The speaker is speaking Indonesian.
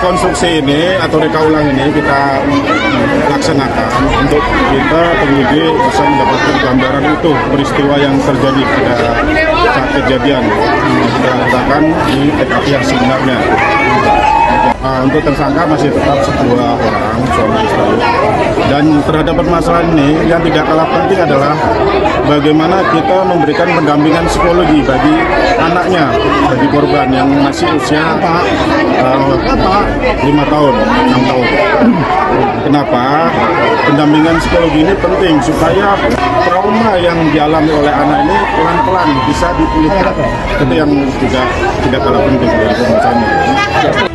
rekonstruksi ini atau reka ulang ini kita laksanakan untuk kita penyidik bisa mendapatkan gambaran utuh peristiwa yang terjadi pada saat kejadian kita letakkan di TKP yang sebenarnya. Untuk tersangka masih tetap dua orang suami istri. Dan terhadap permasalahan ini yang tidak kalah penting adalah bagaimana kita memberikan pendampingan psikologi bagi anaknya, bagi korban yang masih usia 5 tahun, 6 tahun. Kenapa? Pendampingan psikologi ini penting supaya trauma yang dialami oleh anak ini pelan-pelan bisa dipulihkan. Itu yang juga tidak kalah penting dari permasalahan ini.